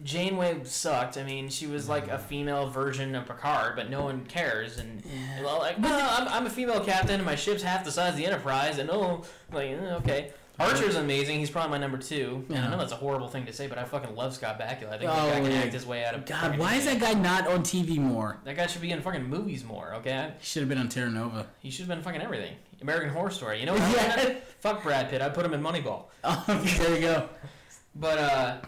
Janeway sucked. I mean, she was like a female version of Picard, but no one cares. And well, like, I'm a female captain, and my ship's half the size of the Enterprise, and okay. Archer's amazing. He's probably my #2. Yeah. I know that's a horrible thing to say, but I fucking love Scott Bakula. I think that guy can act his way out of. God, why is that guy not on TV more? That guy should be in fucking movies more. Okay. He should have been on Terra Nova. He should have been fucking everything. American Horror Story. You know what? Yeah. Fuck Brad Pitt. I put him in Moneyball. Oh, there you go. But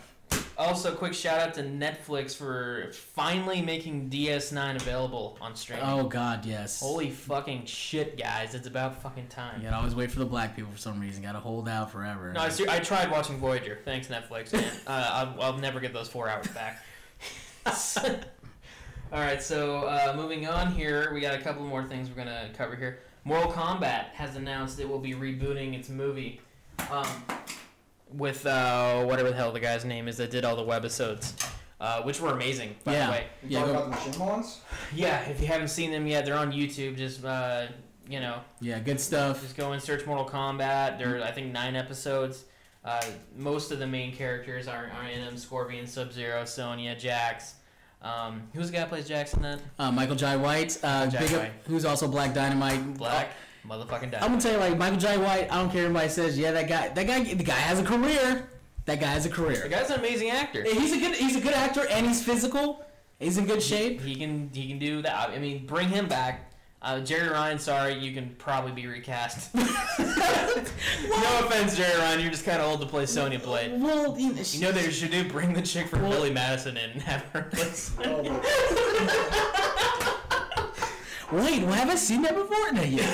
also, quick shout out to Netflix for finally making DS9 available on streaming. Oh God, yes. Holy fucking shit, guys! It's about fucking time. You gotta always wait for the black people for some reason. Gotta hold out forever. No, I tried watching Voyager. Thanks, Netflix. And, I'll never get those 4 hours back. All right, so moving on here, we got a couple more things we're gonna cover here. Mortal Kombat has announced it will be rebooting its movie. With whatever the hell the guy's name is that did all the webisodes, which were amazing, by the way. You talking about the Machinima ones? Yeah, if you haven't seen them yet, they're on YouTube. Just, you know. Yeah, good stuff. Just go and search Mortal Kombat. There are, I think, 9 episodes. Most of the main characters are in them. Scorpion, Sub-Zero, Sonya, Jax. Who's the guy who plays Jax in that? Michael Jai White. Who's also Black Dynamite. Black. Motherfucking Dynamite. I'm gonna tell you, like, Michael Jai White, I don't care if anybody says, yeah, the guy has a career. That guy has a career. The guy's an amazing actor. He's a good actor, and he's physical. He's in good shape. He can do that. I mean, bring him back. Jerry Ryan, sorry, you can probably be recast. No offense, Jerry Ryan, you're just kind of old to play Sonya Blade. Well, you know what they should do? Bring the chick from Billy Madison in and have her play Sonya. Wait, well, have I seen that before? No, yeah.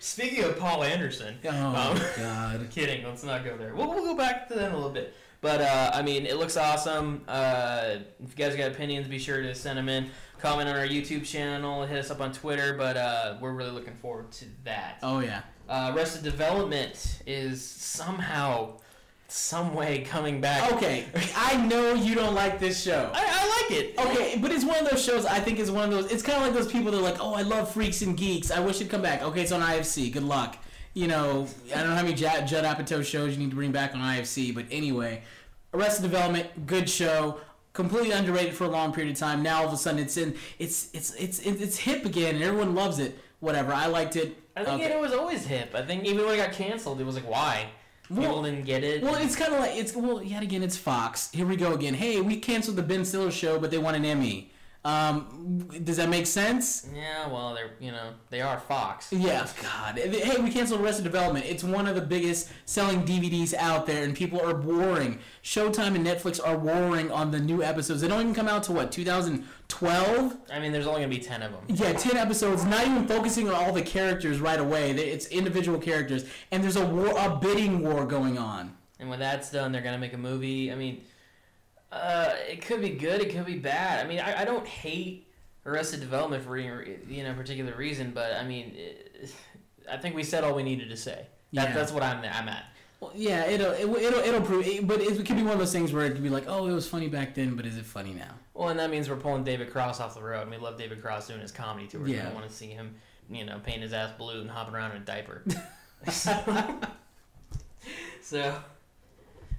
Speaking of Paul Anderson. Oh, God. Kidding, let's not go there. We'll go back to that in a little bit. But, I mean, it looks awesome. If you guys got opinions, be sure to send them in. Comment on our YouTube channel, hit us up on Twitter, but we're really looking forward to that. Oh, yeah. Arrested Development is somehow, some way coming back. Okay, I know you don't like this show. I like it. Okay, but it's one of those shows, I think is one of those, it's kind of like those people that are like, oh, I love Freaks and Geeks. I wish it'd come back. Okay, it's on IFC. Good luck. You know, I don't know how many Judd Apatow shows you need to bring back on IFC, but anyway, Arrested Development, good show. Completely underrated for a long period of time. Now all of a sudden it's hip again and everyone loves it. Whatever, I liked it. I think it was always hip. I think even when it got canceled, it was like, why? People didn't get it. Well, it's kind of like yet again it's Fox. Here we go again. Hey, we canceled the Ben Stiller show, but they won an Emmy. Does that make sense? Yeah, well, they are Fox. Yeah, God. Hey, we canceled Arrested Development. It's one of the biggest selling DVDs out there, and people are warring. Showtime and Netflix are warring on the new episodes. They don't even come out to, 2012? I mean, there's only going to be 10 of them. Yeah, 10 episodes, not even focusing on all the characters right away. It's individual characters, and there's a bidding war going on. And when that's done, they're going to make a movie. I mean... it could be good. It could be bad. I mean, I don't hate Arrested Development for any particular reason, but I mean, I think we said all we needed to say. That's what I'm at. Well, yeah, it'll prove. But it could be one of those things where it could be like, oh, it was funny back then, but is it funny now? Well, and that means we're pulling David Cross off the road. And we love David Cross doing his comedy tour. Yeah. We don't want to see him, paint his ass blue and hopping around in a diaper. So,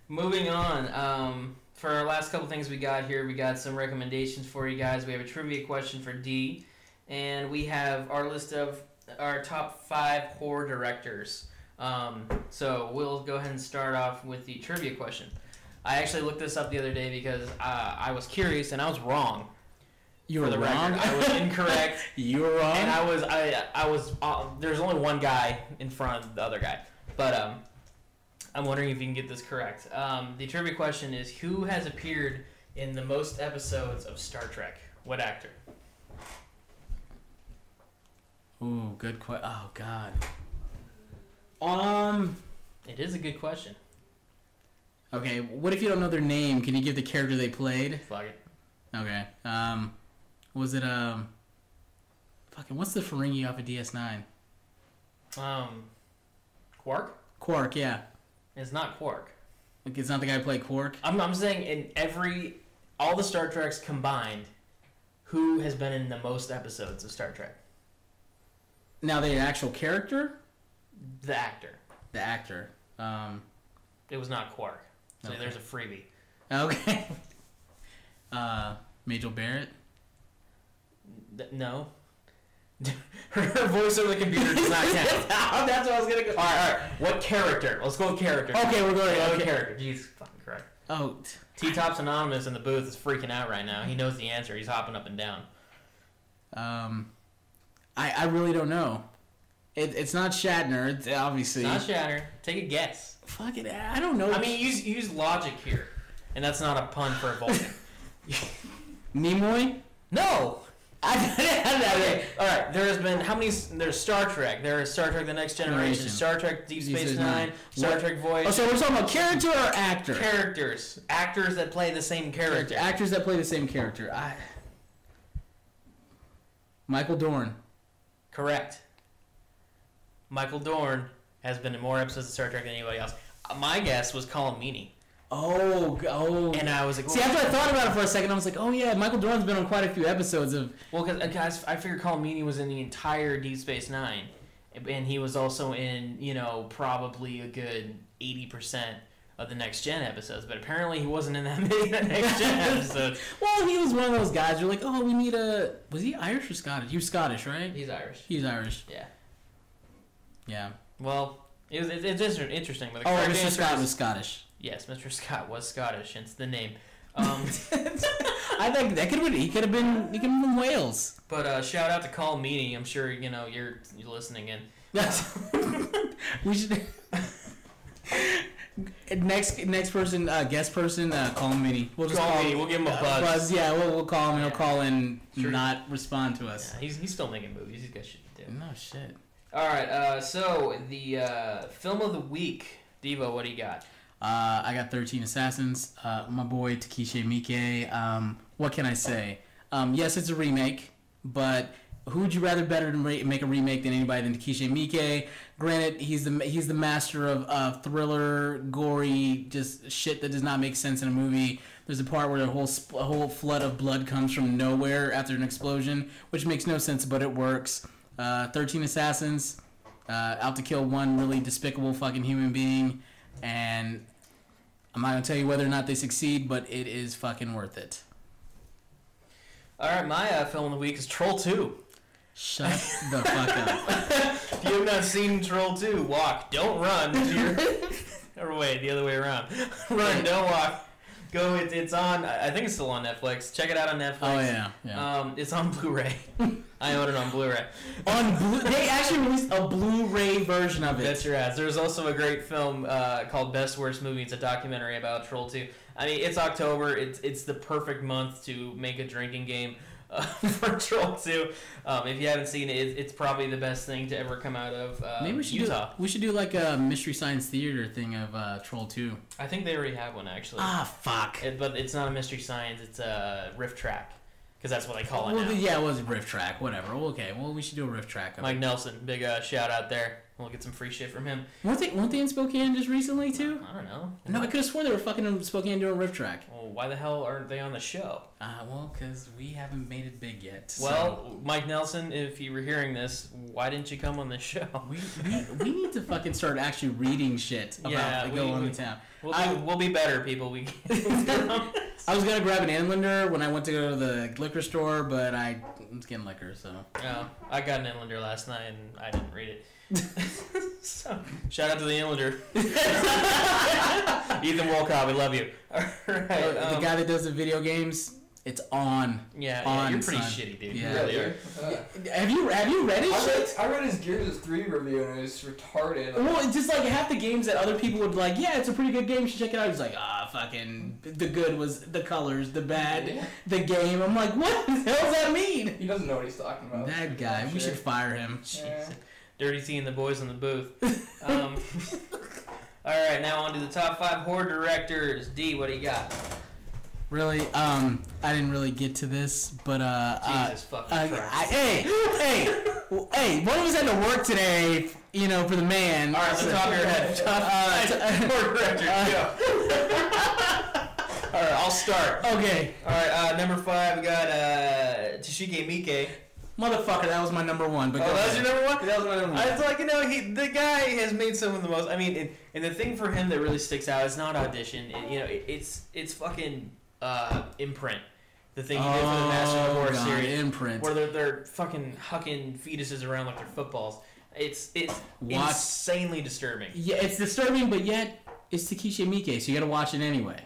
moving on. For our last couple things we got here, we got some recommendations for you guys. We have a trivia question for D, and we have our list of our top 5 horror directors. So we'll go ahead and start off with the trivia question. I actually looked this up the other day because I was curious and I was wrong. You were wrong? I was incorrect. You were wrong? And I was there's only one guy in front of the other guy. But I'm wondering if you can get this correct. The trivia question is, who has appeared in the most episodes of Star Trek? What actor? Ooh, good question. Oh, God. It is a good question. Okay, what if you don't know their name? Can you give the character they played? Fuck it. Okay. Was it, fucking, what's the Ferengi off of DS9? Quark? Quark, yeah. It's not Quark. Like, it's not the guy who played Quark? I'm saying in all the Star Treks combined, who has been in the most episodes of Star Trek? Now, the actual character? The actor. The actor. It was not Quark. So Okay. there's a freebie. Okay. Majel Barrett? No. Her voice over the computer does not count. That's what I was gonna go. All right. What character? Let's go with character. Okay, we're going. What Okay. character? Jeez, fucking correct. Oh. T-Top's Anonymous in the booth is freaking out right now. He knows the answer. He's hopping up and down. I really don't know. It's not Shatner. It's obviously. It's not Shatner. Take a guess. Fuck it. I don't know. I mean, use logic here, and that's not a pun for a Vulcan. Nimoy? No. Okay. All right. There has been how many? There's Star Trek. There is Star Trek: The Next Generation. Star Trek: Deep Space Nine. Star Trek: Voyager. Oh, so we're talking about character or actor? Characters. Actors that play the same character. Actors that play the same character. Michael Dorn. Correct. Michael Dorn has been in more episodes of Star Trek than anybody else. My guess was Colin Meaney. Oh. And I was like, see, after I thought about it for a second, I was like, oh yeah, Michael Dorn's been on quite a few episodes of. Well, because I figured Colin Meaney was in the entire Deep Space Nine, and he was also in probably a good 80% of the Next Gen episodes. But apparently, he wasn't in that many of the Next Gen episodes. Well, he was one of those guys. You're like, oh, we need a. Was he Irish or Scottish? He was Scottish, right? He's Irish. He's Irish. Yeah. Yeah. Well, it's interesting. But the oh, correct Mr. answer Scott is- was Scottish. Yes, Mr. Scott was Scottish, hence the name. I think that could have been. He could have been from Wales. But shout out to Colin Meaney. I'm sure you're listening in. Yes. We should. Next person, guest person, call him Meaney. We'll just Call call Meaney. him. We'll give him a buzz. Yeah, we'll call him. And he'll call in, Sure. not respond to us. Yeah, he's still making movies. He's got shit to do. No shit. All right. So the film of the week, Devo. What do you got? I got 13 Assassins. My boy Takeshi Miike. What can I say? Yes, it's a remake, but who would you rather better to make a remake than anybody than Takeshi Miike? Granted, he's the master of thriller, gory, just shit that does not make sense in a movie. There's a part where a whole flood of blood comes from nowhere after an explosion, which makes no sense, but it works. 13 Assassins, out to kill one really despicable fucking human being, and I'm not going to tell you whether or not they succeed, but it is fucking worth it. All right, my film of the week is Troll 2. Shut the fuck up. If you have not seen Troll 2, walk, don't run. Or wait, the other way around. Run, don't walk. Go. It's on. I think it's still on Netflix. Check it out on Netflix. Oh yeah. It's on Blu-ray. I own it on Blu-ray. They actually released a Blu-ray version of it. That's your ass. There's also a great film called Best Worst Movie. It's a documentary about Troll 2. I mean, it's October. It's the perfect month to make a drinking game for Troll 2. If you haven't seen it, it's probably the best thing to ever come out of Maybe we should Utah. We should do like a Mystery Science Theater thing of Troll 2. I think they already have one, actually. Fuck. But it's not a Mystery Science. It's a riff track. Because that's what they call it now. Yeah, it was a riff track. Whatever. Okay. Well, we should do a riff track. Mike Nelson. Big shout out there. We'll get some free shit from him. Weren't they in Spokane just recently, too? I don't know. No, I could have sworn they were fucking in Spokane doing a riff track. Well, why the hell aren't they on the show? Well, because we haven't made it big yet. So. Well, Mike Nelson, if you were hearing this, why didn't you come on the show? We need to fucking start actually reading shit about going on in town. We'll be better, people. I was gonna grab an Inlander when I went to go to the liquor store, but I was getting liquor, so. Oh, I got an Inlander last night and I didn't read it. So, shout out to the Inlander. Ethan Wolcott, we love you. All right, the guy that does the video games, it's on. Yeah, you're pretty shitty, dude. Yeah. You really are. Have you read it? I read his Gears 3 review and it was retarded. Well, it's just like half the games that other people would be like, yeah, it's a pretty good game, you should check it out. He's like, fucking, the good was the colors, the bad, the game. I'm like, what the hell does that mean? He doesn't know what he's talking about. That guy, we should fire him. Yeah. Dirty T and the boys in the booth. All right, now on to the top 5 horror directors. D, what do you got? Really, I didn't really get to this, but Jesus fucking Christ. Hey, one of us had to work today, for the man. All right, so top of your head. Horror director, go. All right, I'll start. Okay. All right, number 5, we got Tashige Miike. Motherfucker, that was my number 1. But that was your number 1? That was my number 1. I was like, the guy has made some of the most. I mean, and the thing for him that really sticks out is not audition. It's fucking imprint. The thing he did for the Master of the Horror series, Imprint, where they're fucking hucking fetuses around like they're footballs. It's insanely disturbing. Yeah, it's disturbing, but yet it's Takashi Miike, so you got to watch it anyway.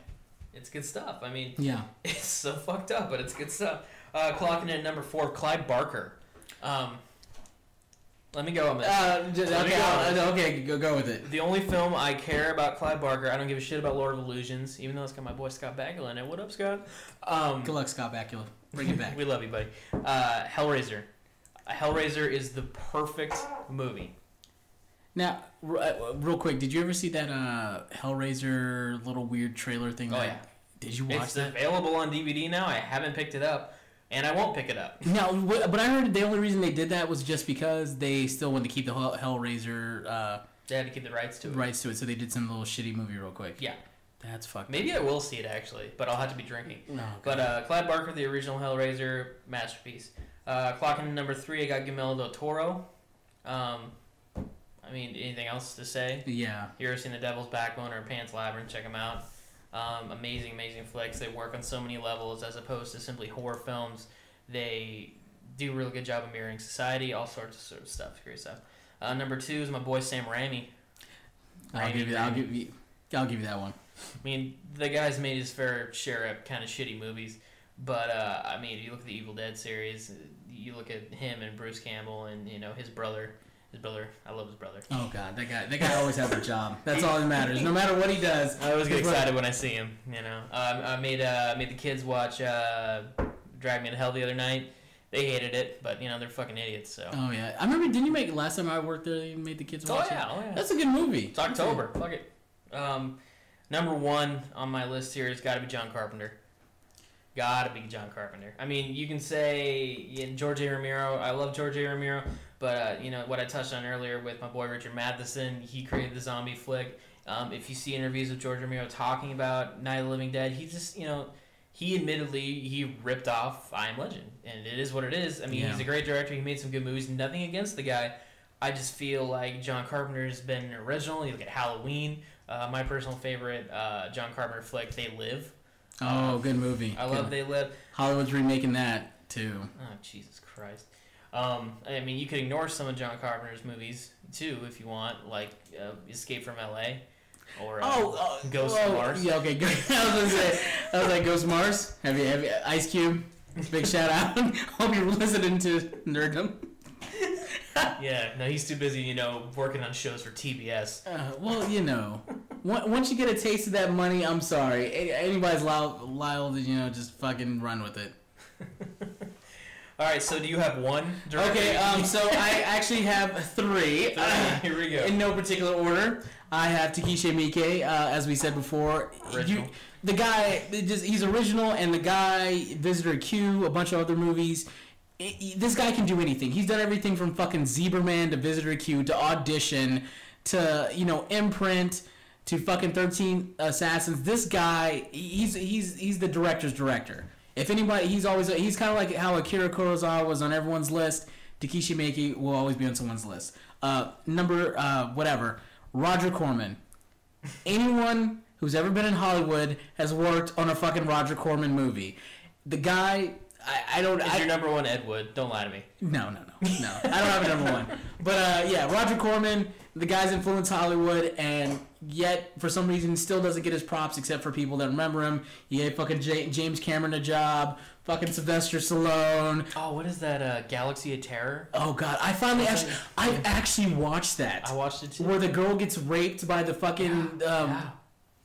It's good stuff. I mean, yeah, it's so fucked up, but it's good stuff. Clocking in at number 4, Clive Barker. Let me go on this. Okay, go with it. The only film I care about Clive Barker, I don't give a shit about Lord of Illusions, even though it's got my boy Scott Bakula in it. What up, Scott? Good luck, Scott Bakula. Bring it back. We love you, buddy. Hellraiser. Hellraiser is the perfect movie. Now, real quick, did you ever see that Hellraiser little weird trailer thing? Oh, yeah. Did you watch that? It's available on DVD now. I haven't picked it up. And I won't pick it up. No, but I heard the only reason they did that was just because they still wanted to keep the Hellraiser. They had to keep the rights to it. Rights to it, so they did some little shitty movie real quick. Yeah. That's fucked. Maybe I will see it actually, but I'll have to be drinking. No. But Clive Barker, the original Hellraiser, masterpiece. Clocking in number 3, I got Guillermo del Toro. I mean, anything else to say? Yeah. You ever seen The Devil's Backbone or Pan's Labyrinth? Check them out. Amazing flicks. They work on so many levels as opposed to simply horror films. They do a really good job of mirroring society, all sorts of sort of stuff. Great stuff. Number 2 is my boy Sam Raimi. I'll give you that one. I mean, the guy's made his fair share of kind of shitty movies, but I mean, if you look at the Evil Dead series, you look at him and Bruce Campbell and his brother. I love his brother. Oh god, that guy always has a job. That's all that matters. No matter what he does. I always get excited when I see him. I made the kids watch Drag Me to Hell the other night. They hated it, but they're fucking idiots. So. Oh yeah, I remember. Didn't you make last time I worked there? You made the kids watch it. Oh yeah. That's a good movie. It's October. Fuck it. Number 1 on my list here has got to be John Carpenter. Gotta be John Carpenter. I mean, you can say George A. Romero. I love George A. Romero, but what I touched on earlier with my boy Richard Matheson, he created the zombie flick. If you see interviews with George Romero talking about Night of the Living Dead, he just he admittedly ripped off I Am Legend, and it is what it is. I mean, He's a great director. He made some good movies. Nothing against the guy. I just feel like John Carpenter's been original. You look at Halloween. My personal favorite John Carpenter flick, They Live. Oh, good movie. I love They Live. Hollywood's remaking that, too. Oh, Jesus Christ. I mean, you could ignore some of John Carpenter's movies, too, if you want, like Escape from L.A. or Ghost of Mars. Yeah, okay, good. I was going to say, I was like, Ghost Mars. Have you Ice Cube? Big shout out. Hope you're listening to Nerddom. Yeah, no, he's too busy, working on shows for TBS. Well, once you get a taste of that money, I'm sorry. Anybody's liable to, just fucking run with it. All right, so do you have one? Okay, so I actually have three. Here we go. In no particular order. I have Takeshi Miike, as we said before. Original. The guy, he's original, and the guy, Visitor Q, a bunch of other movies. This guy can do anything. He's done everything from fucking Zebraman to Visitor Q to Audition to, Imprint to fucking 13 Assassins. This guy, he's the director's director. If anybody, he's kind of like how Akira Kurosawa was on everyone's list. Takeshi Miike will always be on someone's list. Roger Corman. Anyone who's ever been in Hollywood has worked on a fucking Roger Corman movie. The guy, I don't... Is your number one Ed Wood? Don't lie to me. No. I don't have a number one. But, Roger Corman, the guy's influenced Hollywood, and yet, for some reason, still doesn't get his props except for people that remember him. He gave fucking James Cameron a job, fucking Sylvester Stallone. Oh, what is that, Galaxy of Terror? Oh, God. I actually watched that. I watched it, too. Where the girl gets raped by the fucking...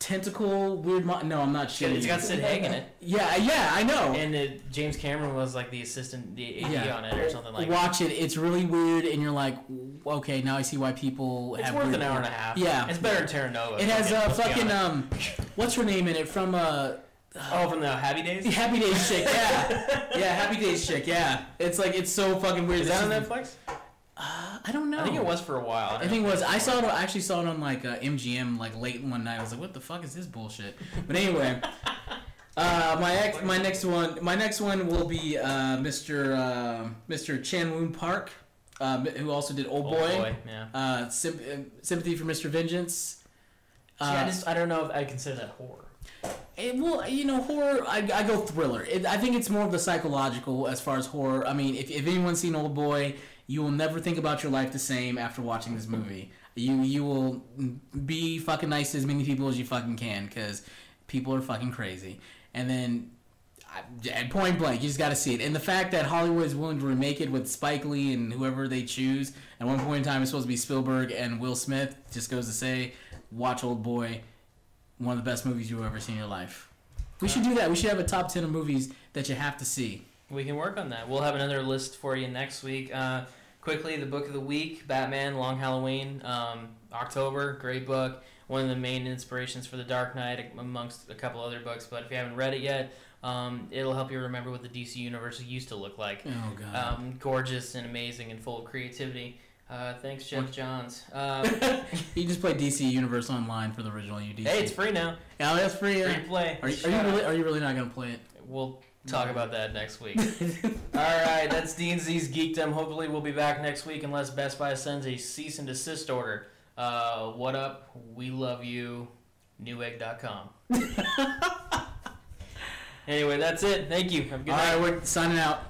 tentacle weird no, I'm not shitting. It's got Sid Haig in it. Yeah, I know. And James Cameron was like the assistant, the AD on it or something like that. Watch it. It's really weird, and you're like, okay, now I see why people it's have worth weird an hour and a half. Yeah. It's better than Terra Nova. It has what's her name in it from from the Happy Days? The Happy Days chick, yeah. Yeah, Happy Days chick, yeah. It's like, it's so fucking weird. Is that on Netflix? I don't know. I think it was for a while. I think it was. I actually saw it on like MGM like late one night. I was like, what the fuck is this bullshit? But anyway, my next one will be Mr. Chan Woon Park, who also did Old Boy. Yeah. Sympathy for Mr. Vengeance. I don't know if I consider that horror. Horror, I go thriller. I think it's more of the psychological as far as horror. I mean, if anyone's seen Old Boy, you will never think about your life the same after watching this movie. You will be fucking nice to as many people as you fucking can, because people are fucking crazy. And then, at point blank, you just gotta see it. And the fact that Hollywood is willing to remake it with Spike Lee and whoever they choose, at one point in time it's supposed to be Spielberg and Will Smith, just goes to say, watch Old Boy, one of the best movies you've ever seen in your life. We should do that. We should have a top 10 of movies that you have to see. We can work on that. We'll have another list for you next week. Quickly, the book of the week, Batman, Long Halloween, October, great book. One of the main inspirations for The Dark Knight, amongst a couple other books. But if you haven't read it yet, it'll help you remember what the DC Universe used to look like. Oh, God. Gorgeous and amazing and full of creativity. Thanks, Jeff Johns. You just play DC Universe Online for the original UDC. Hey, it's free now. Yeah, that's free. Free to play. Are you really not going to play it? We'll talk about that next week. All right, that's ZnD'S Geekdom. Hopefully we'll be back next week unless Best Buy sends a cease and desist order. What up? We love you. Newegg.com. Anyway, that's it. Thank you. Have a good night. All right, we're signing out.